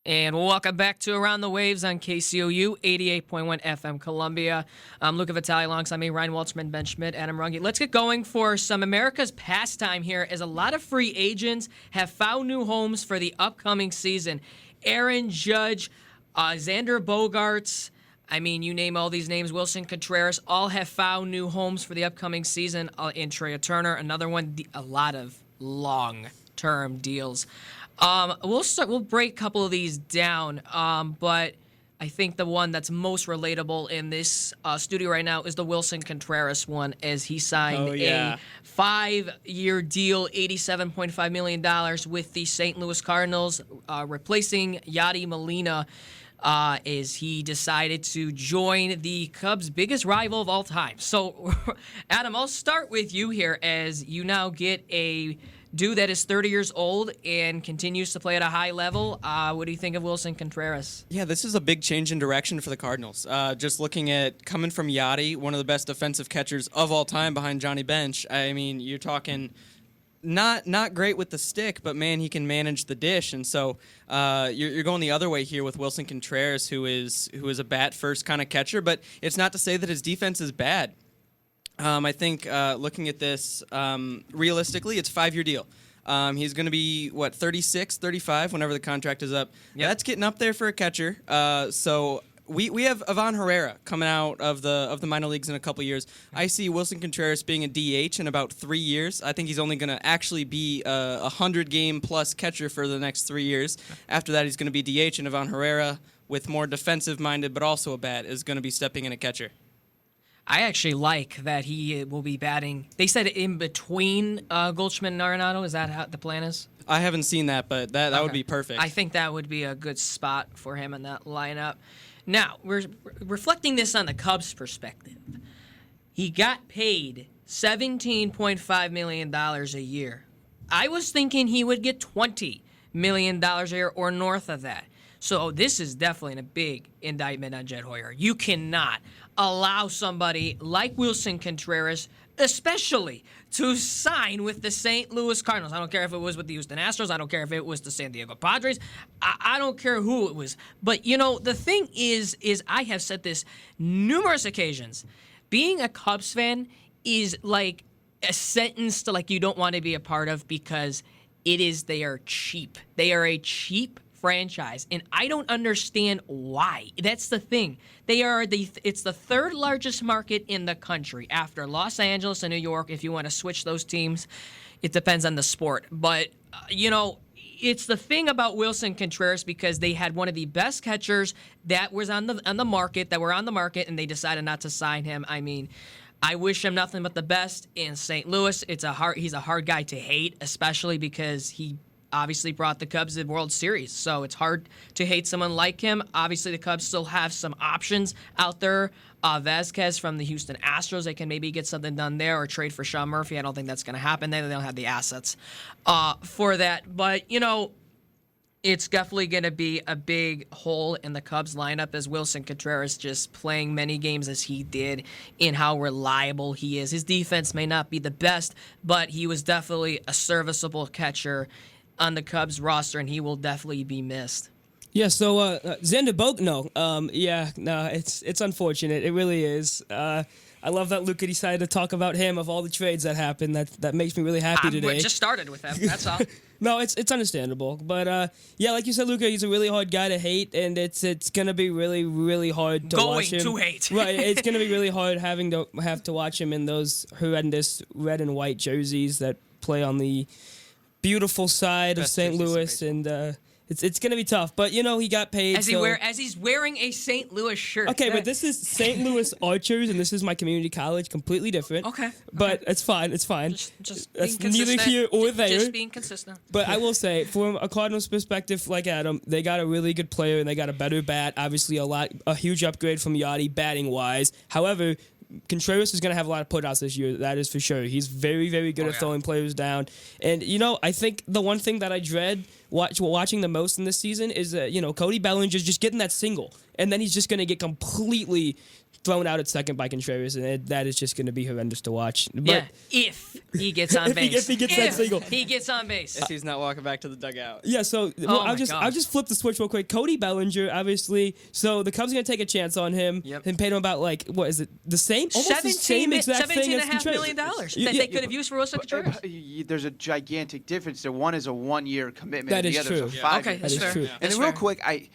And welcome back to Around the Waves on KCOU 88.1 FM Columbia. I'm Luca Vitale alongside me, Ryan Waelterman, Ben Schmidt, Adam Runge. Let's get going for some America's pastime here, as a lot of free agents have found new homes for the upcoming season. Aaron Judge, Xander Bogaerts, I mean, you name all these names, Wilson Contreras, all have found new homes for the upcoming season. In Trea Turner, another one, a lot of long-term deals. We'll break a couple of these down, but I think the one that's most relatable in this studio right now is the Wilson Contreras one, as he signed a 5-year deal, $87.5 million with the St. Louis Cardinals, replacing Yadi Molina, as he decided to join the Cubs' biggest rival of all time. So, Adam, I'll start with you here, as you now get a dude that is 30 years old and continues to play at a high level. What do you think of Wilson Contreras? Yeah, this is a big change in direction for the Cardinals. Just looking at coming from Yadi, one of the best defensive catchers of all time behind Johnny Bench. I mean, you're talking not great with the stick, but man, he can manage the dish. And so you're going the other way here with Wilson Contreras, who is a bat first kind of catcher. But it's not to say that his defense is bad. I think looking at this, realistically, it's a 5-year deal. He's going to be, 36, 35, whenever the contract is up. Yep. That's getting up there for a catcher. So we have Ivan Herrera coming out of the minor leagues in a couple years. I see Wilson Contreras being a DH in about 3 years. I think he's only going to actually be a 100-game-plus catcher for the next 3 years. After that, he's going to be DH, and Ivan Herrera, with more defensive-minded but also a bat, is going to be stepping in a catcher. I actually like that he will be batting. They said in between Goldschmidt and Arenado. Is that how the plan is? I haven't seen that, but that would be perfect. I think that would be a good spot for him in that lineup. Now, we're reflecting this on the Cubs' perspective. He got paid $17.5 million a year. I was thinking he would get $20 million a year or north of that. So this is definitely a big indictment on Jed Hoyer. You cannot allow somebody like Wilson Contreras, especially, to sign with the St. Louis Cardinals. I don't care if it was with the Houston Astros. I don't care if it was the San Diego Padres. I don't care who it was. But, the thing is I have said this numerous occasions. Being a Cubs fan is like a sentence to you don't want to be a part of, because they are cheap. They are a cheap franchise, and I don't understand why. That's the thing. It's the third largest market in the country after Los Angeles and New York. If you want to switch those teams, it depends on the sport. But it's the thing about Wilson Contreras, because they had one of the best catchers that was on the market, and they decided not to sign him. I mean, I wish him nothing but the best in St. Louis. He's a hard guy to hate, especially because he obviously brought the Cubs to the World Series, so it's hard to hate someone like him. Obviously, the Cubs still have some options out there. Vasquez from the Houston Astros, they can maybe get something done there, or trade for Sean Murphy. I don't think that's going to happen. They don't have the assets for that. But, it's definitely going to be a big hole in the Cubs lineup, as Wilson Contreras just playing many games as he did, in how reliable he is. His defense may not be the best, but he was definitely a serviceable catcher on the Cubs roster, and he will definitely be missed. Yeah, so Xander it's unfortunate. It really is. I love that Luca decided to talk about him of all the trades that happened. That makes me really happy today. We just started with him, that's all. No, it's understandable. But, like you said, Luca, he's a really hard guy to hate, and it's going to be really, really hard to watch him. Going to hate. Right, it's going to be really hard have to watch him in those horrendous red and white jerseys that play on the beautiful side of St. Louis, and it's going to be tough. But, he got paid. As he's wearing a St. Louis shirt. Okay, but this is St. Louis Archers, and this is my community college, completely different. Okay. But it's fine. Just That's being neither here or there. Just being consistent. But I will say, from a Cardinals perspective, like Adam, they got a really good player, and they got a better bat. Obviously, a huge upgrade from Yadi batting-wise. However, Contreras is going to have a lot of putouts this year. That is for sure. He's very, very good at throwing players down. And, I think the one thing that I dread watching the most in this season is, Cody Bellinger's just getting that single. And then he's just going to get completely thrown out at second by Contreras, and that is just going to be horrendous to watch. But Yeah, if he gets on base. if he gets that single. he gets on base. If he's not walking back to the dugout. Yeah, so I'll just flip the switch real quick. Cody Bellinger, obviously. So the Cubs are going to take a chance on him and paid him about, like, what is it, the same? Almost the same exact thing as $17.5 million that they could have used for Wilson Contreras. There's a gigantic difference there. One is a 1-year commitment, That and is the other is a true. 5-year. Okay, that's That is fair. true. And That's then real fair. quick,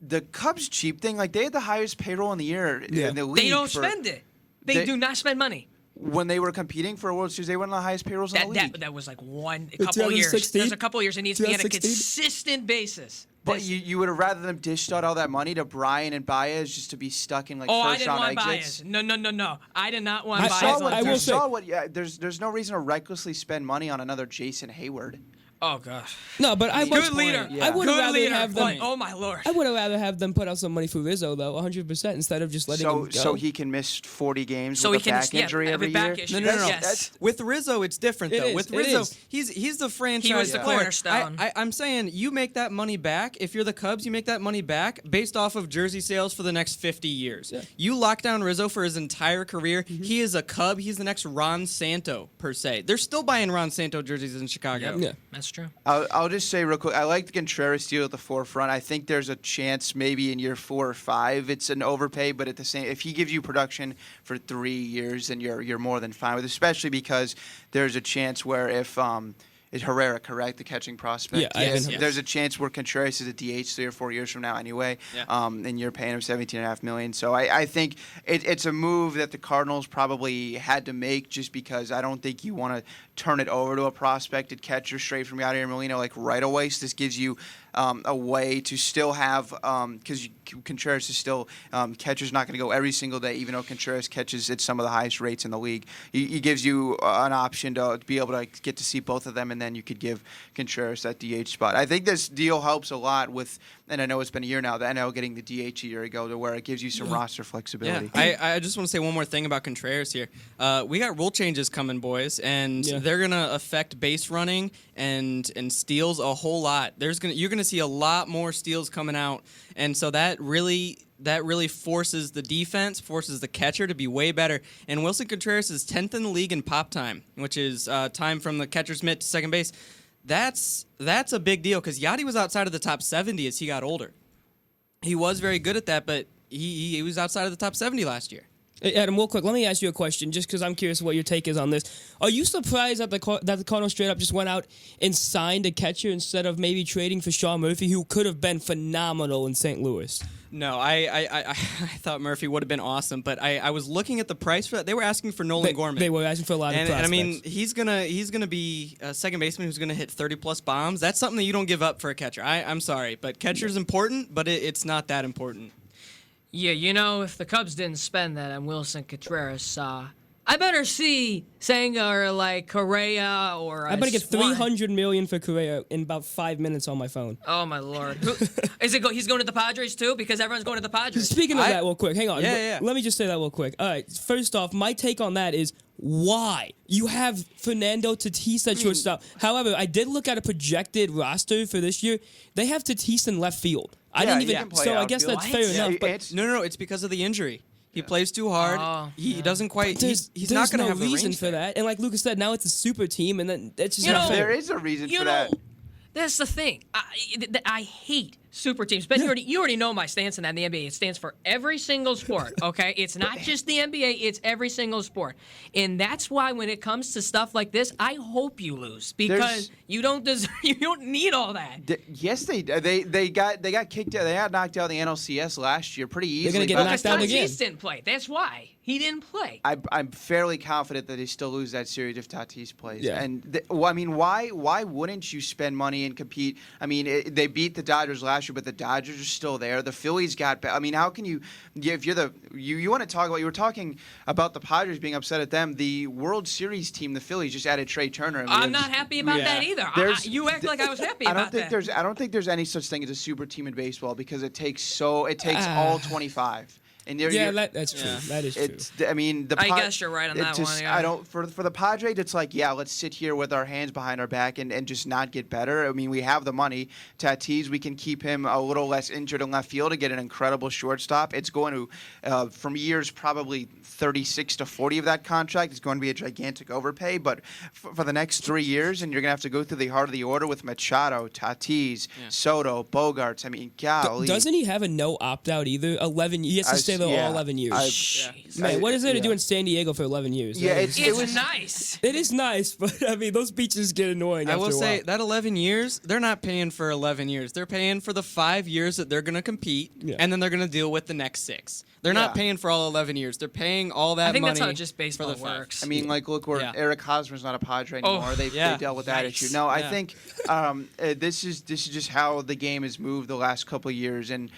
the Cubs cheap thing, like they had the highest payroll in the year in the league. They don't spend it. They do not spend money. When they were competing for a World Series, they were one of the highest payrolls in the league. That was like a couple of years. 2016? There's a couple of years it needs to be on a 2016? consistent basis. But you would have rather them dished out all that money to Brian and Baez just to be stuck in like Oh, I first didn't round want exits. Baez. No. I did not want I Baez. saw on what- the I team. will say- There's no reason to recklessly spend money on another Jason Hayward. Oh gosh. No, but I Good leader. Yeah. I would Good rather leader. have them. Oh my lord. I would have rather have them put out some money for Rizzo though, 100% instead of just letting him go. So he can miss 40 games So with he a can back injury every back year. issue. No. Yes. With Rizzo, it's different It though. is, With it Rizzo, is. he's the franchise. He was the player. cornerstone. I'm saying you make that money back. If you're the Cubs, you make that money back based off of jersey sales for the next 50 years. Yeah. You lock down Rizzo for his entire career. He is a Cub. He's the next Ron Santo per se. They're still buying Ron Santo jerseys in Chicago. Yeah. That's true. I'll just say real quick, I like the Contreras deal at the forefront. I think there's a chance maybe in year 4 or 5 it's an overpay, but at the same, if he gives you production for 3 years, then you're more than fine with it, especially because there's a chance where if is Herrera correct, the catching prospect? Yeah, Ivan Herrera. There's a chance where Contreras is a DH 3 or 4 years from now anyway, and you're paying him $17.5 million. So I think it's a move that the Cardinals probably had to make just because I don't think you want to turn it over to a prospected catcher straight from Yadier Molina like right away. So this gives you a way to still have because Contreras is still catcher's not going to go every single day, even though Contreras catches at some of the highest rates in the league. He gives you an option to be able to get to see both of them, and then you could give Contreras that DH spot. I think this deal helps a lot with, and I know it's been a year now, the NL getting the DH a year ago, to where it gives you some roster flexibility. Yeah, I just want to say one more thing about Contreras here. We got rule changes coming, boys, and they're gonna affect base running and steals a whole lot. You're gonna see a lot more steals coming out, and so that really forces the defense, forces the catcher to be way better. And Wilson Contreras is 10th in the league in pop time, which is time from the catcher's mitt to second base. That's a big deal because Yadi was outside of the top 70 as he got older. He was very good at that, but he was outside of the top 70 last year. Hey, Adam, real quick, let me ask you a question, just because I'm curious what your take is on this. Are you surprised that the Cardinals straight up just went out and signed a catcher instead of maybe trading for Sean Murphy, who could have been phenomenal in St. Louis? No, I thought Murphy would have been awesome, but I was looking at the price for that. They were asking for Nolan Gorman. They were asking for a lot of prospects. And I mean, he's gonna be a second baseman who's gonna hit 30+ bombs. That's something that you don't give up for a catcher. I'm sorry, but catcher's important, but it's not that important. Yeah, if the Cubs didn't spend that on Wilson Contreras, I better see Senga or like Correa or. I better get Swan. $300 million for Correa in about 5 minutes on my phone. Oh my lord! He's going to the Padres too? Because everyone's going to the Padres. Speaking of that, real quick, hang on. Yeah. Let me just say that real quick. All right, first off, my take on that is why you have Fernando Tatis at shortstop. However, I did look at a projected roster for this year. They have Tatis in left field. I didn't he even. can play So I guess outfield. that's fair enough. But No, it's because of the injury. He plays too hard. He doesn't quite. He's not going to no have the reason range for there. that. And like Lucas said, now it's a super team, and then it's just You not know, fair. There is a reason for that. That's the thing. I hate super teams. But you already know my stance on that in the NBA. It stands for every single sport, okay? It's not just the NBA. It's every single sport. And that's why when it comes to stuff like this, I hope you lose because you don't deserve. You don't need all that. Yes, they got kicked out. They got knocked out of the NLCS last year pretty easily. gonna get but knocked out again. Tatis didn't play. That's why. He didn't play. I'm fairly confident that they still lose that series if Tatis plays. Yeah. And why wouldn't you spend money and compete? I mean, they beat the Dodgers last year, but the Dodgers are still there. The Phillies got. I mean, how can you? If you're you want to talk about? You were talking about the Padres being upset at them. The World Series team, the Phillies, just added Trey Turner. And I'm not happy about that either. You act like I was happy about that. I don't think there's any such thing as a super team in baseball because it takes all 25. And that's true. Yeah. That is true. I mean, I guess you're right on that one. Yeah. I don't for the Padres. It's like, yeah, let's sit here with our hands behind our back and just not get better. I mean, we have the money. Tatis, we can keep him a little less injured in left field to get an incredible shortstop. It's going to, from years probably 36 to 40 of that contract, is going to be a gigantic overpay. But for the next 3 years, and you're going to have to go through the heart of the order with Machado, Tatis, Soto, Bogarts. I mean, golly. Doesn't he have a no opt-out either? 11. He has to stay there all 11 years. Man, what is there to do in San Diego for 11 years? Yeah, it was nice. It is nice, but I mean, those beaches get annoying. I after will a say while. that 11 years, they're not paying for 11 years. They're paying for the 5 years that they're going to compete, and then they're going to deal with the next 6. They're not paying for all 11 years. They're paying all that money. I think that's how just baseball for the works. I mean, like, look, where Eric Hosmer's not a Padre anymore. They dealt with that issue. No, I think this is just how the game has moved the last couple of years. And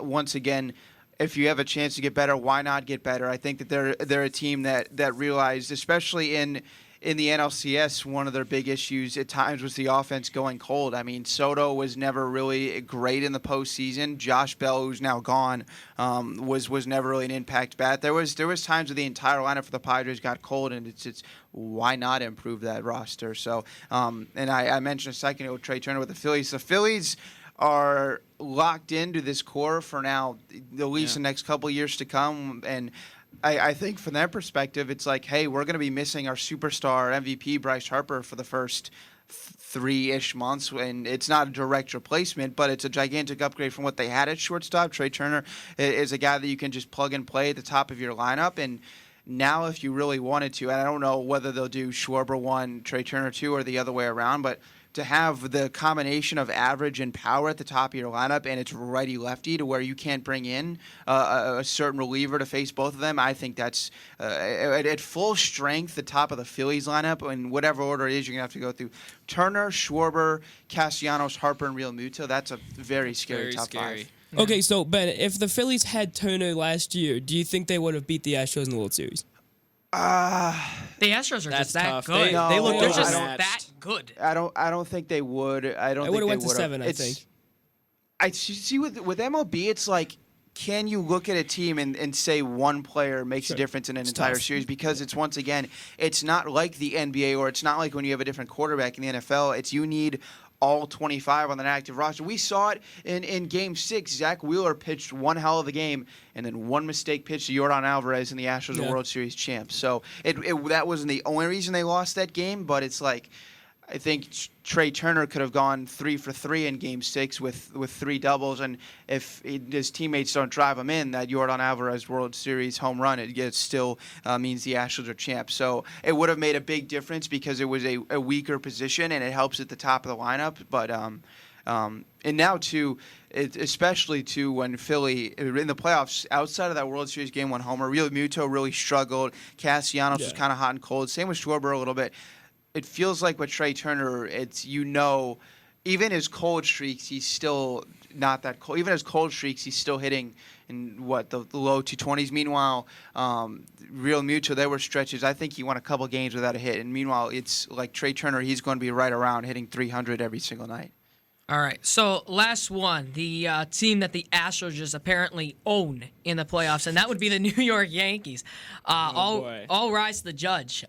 once again, if you have a chance to get better, why not get better? I think that they're a team that realized, especially in the NLCS, one of their big issues at times was the offense going cold. I mean, Soto was never really great in the postseason. Josh Bell, who's now gone, was never really an impact bat. There was times where the entire lineup for the Padres got cold, and it's why not improve that roster? So, and I mentioned a second ago with Trey Turner with the Phillies. The Phillies are locked into this core for now, at least the next couple of years to come, and I think from their perspective, it's like, hey, we're going to be missing our superstar MVP, Bryce Harper, for the first 3-ish months, and it's not a direct replacement, but it's a gigantic upgrade from what they had at shortstop. Trey Turner is a guy that you can just plug and play at the top of your lineup, and now if you really wanted to, and I don't know whether they'll do Schwarber 1, Trey Turner 2, or the other way around, but to have the combination of average and power at the top of your lineup, and it's righty-lefty to where you can't bring in a certain reliever to face both of them, I think that's at full strength, the top of the Phillies lineup, in whatever order it is, you're going to have to go through Turner, Schwarber, Castellanos, Harper, and Real Muto. That's a very scary top 5. Okay, so Ben, if the Phillies had Turner last year, do you think they would have beat the Astros in the World Series? The Astros are just that tough. good. They look They're just overmatched. that good. I don't think they would. I don't think would they have went to would 7, I think. I see with MLB, it's like, can you look at a team and say one player makes a difference in an entire series? Because it's, once again, it's not like the NBA, or it's not like when you have a different quarterback in the NFL. It's you need all 25 on an active roster. We saw it in Game 6. Zach Wheeler pitched one hell of a game, and then one mistake pitch to Yordan Alvarez, and the Astros are World Series champs. So that wasn't the only reason they lost that game, but it's like, I think Trey Turner could have gone 3 for 3 in Game 6 with 3 doubles, and if his teammates don't drive him in, that Yordan Alvarez World Series home run, it still means the Astros are champs. So it would have made a big difference because it was a weaker position, and it helps at the top of the lineup. But and now too, especially too when Philly in the playoffs, outside of that World Series Game 1 homer, Real Muto really struggled. Castellanos was kind of hot and cold. Same with Schwarber a little bit. It feels like with Trey Turner, it's, even his cold streaks, he's still not that cold. Even his cold streaks, he's still hitting in the low 220s. Meanwhile, Real Muto, there were stretches. I think he won a couple games without a hit. And meanwhile, it's like Trey Turner, he's going to be right around hitting 300 every single night. All right, so last one, the team that the Astros just apparently own in the playoffs, and that would be the New York Yankees. All rise to the judge.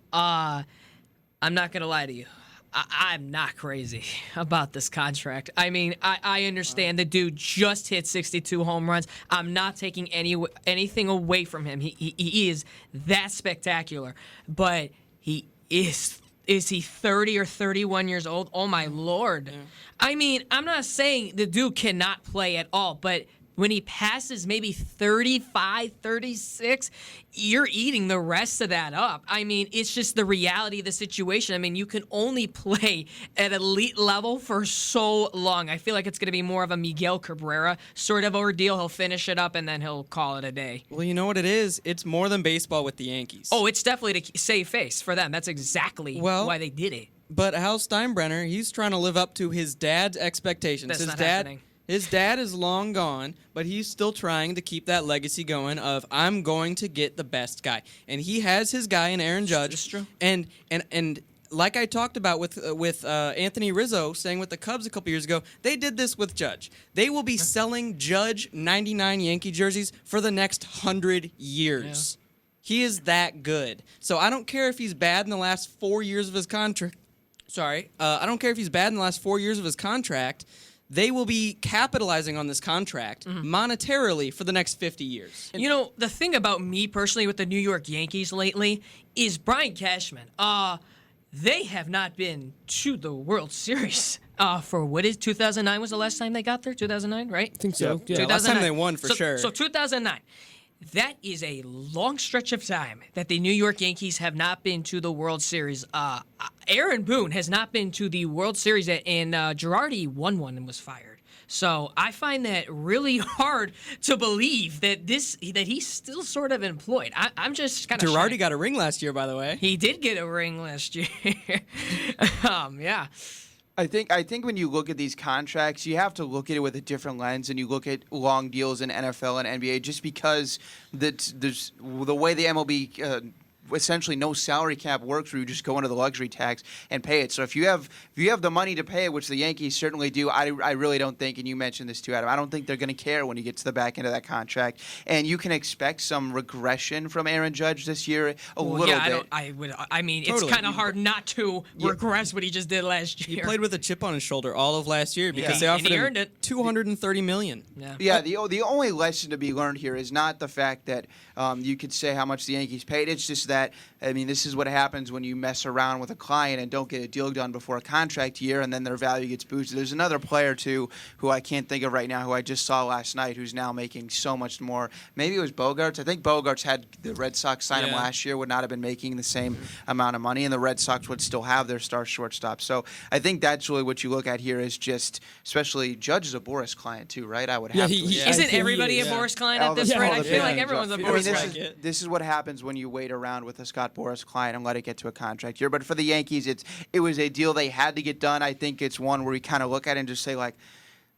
I'm not going to lie to you. I'm not crazy about this contract. I mean, I understand the dude just hit 62 home runs. I'm not taking anything away from him. He is that spectacular. But he is he 30 or 31 years old? Oh, my Lord. Yeah. I mean, I'm not saying the dude cannot play at all, but when he passes maybe 35, 36, you're eating the rest of that up. I mean, it's just the reality of the situation. I mean, you can only play at elite level for so long. I feel like it's going to be more of a Miguel Cabrera sort of ordeal. He'll finish it up, and then he'll call it a day. Well, you know what it is? It's more than baseball with the Yankees. Oh, it's definitely to save face for them. That's exactly why they did it. But Hal Steinbrenner, he's trying to live up to his dad's expectations. That's not happening. His dad is long gone, but he's still trying to keep that legacy going of, I'm going to get the best guy. And he has his guy in Aaron Judge. That's true. And like I talked about with Anthony Rizzo saying with the Cubs a couple years ago, they did this with Judge. They will be selling Judge 99 Yankee jerseys for the next 100 years. Yeah. He is that good. So I don't care if he's bad in the last 4 years of his contract. I don't care if he's bad in the last 4 years of his contract. They will be capitalizing on this contract monetarily for the next 50 years. You know, the thing about me personally with the New York Yankees lately is Brian Cashman. They have not been to the World Series for what is 2009 was the last time they got there? 2009, right? I think so. Yeah. Last time they won for sure. So 2009. That is a long stretch of time that the New York Yankees have not been to the World Series. Aaron Boone has not been to the World Series, and Girardi won one and was fired. So I find that really hard to believe that he's still sort of employed. I'm just kind of Girardi shocked. got a ring last year, by the way. He did get a ring last year. Yeah. I think when you look at these contracts, you have to look at it with a different lens, and you look at long deals in NFL and NBA just because there's the way the MLB essentially no salary cap works, where you just go into the luxury tax and pay it. So if you have the money to pay it, which the Yankees certainly do, I really don't think, and you mentioned this too, Adam, I don't think they're going to care when you get to the back end of that contract. And you can expect some regression from Aaron Judge this year, a little bit. I mean, Totally. it's kind of hard not to regress what he just did last year. He played with a chip on his shoulder all of last year because they offered him $230 million. Yeah. The only lesson to be learned here is not the fact that you could say how much the Yankees paid. It's just that, I mean, this is what happens when you mess around with a client and don't get a deal done before a contract year, and then their value gets boosted. There's another player, too, who I can't think of right now, who I just saw last night, who's now making so much more. Maybe it was Bogarts. I think Bogarts had the Red Sox sign him last year, would not have been making the same amount of money, and the Red Sox would still have their star shortstop. So I think that's really what you look at here is just, especially Judge is a Boris client, too, right? I would have to. Isn't everybody a Boris client at this point? I feel like everyone's a Boris client. This is what happens when you wait around with a Scott Boras client and let it get to a contract year. But for the Yankees, it was a deal they had to get done. I think it's one where we kind of look at it and just say, like,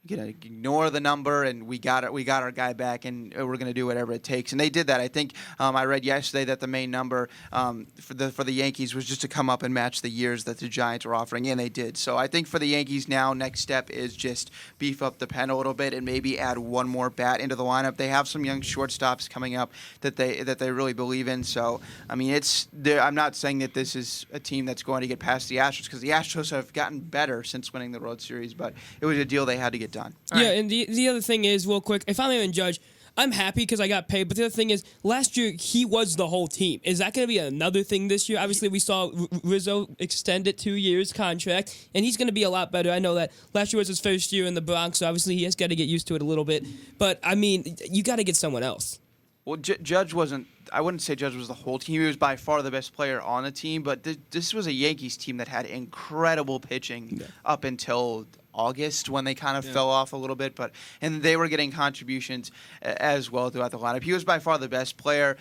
you know, ignore the number, and we got our guy back, and we're going to do whatever it takes. And they did that. I think I read yesterday that the main number for the Yankees was just to come up and match the years that the Giants were offering, and they did. So I think for the Yankees now, next step is just beef up the pen a little bit and maybe add one more bat into the lineup. They have some young shortstops coming up that they really believe in. So I mean, I'm not saying that this is a team that's going to get past the Astros, because the Astros have gotten better since winning the World Series, but it was a deal they had to get done. And the other thing is, real quick, if I'm Aaron Judge, I'm happy because I got paid. But the other thing is, last year he was the whole team. Is that going to be another thing this year? Obviously, we saw Rizzo extend it 2 years contract, and he's going to be a lot better. I know that last year was his first year in the Bronx, so obviously he has got to get used to it a little bit. But I mean, you got to get someone else. Well, Judge wasn't. I wouldn't say Judge was the whole team. He was by far the best player on the team. But this was a Yankees team that had incredible pitching up until August, when they kind of fell off a little bit, and they were getting contributions as well throughout the lineup. He was by far the best player.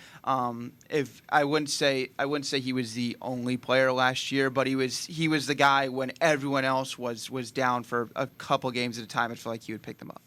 If I wouldn't say he was the only player last year, but he was the guy when everyone else was down for a couple games at a time. I feel like he would pick them up.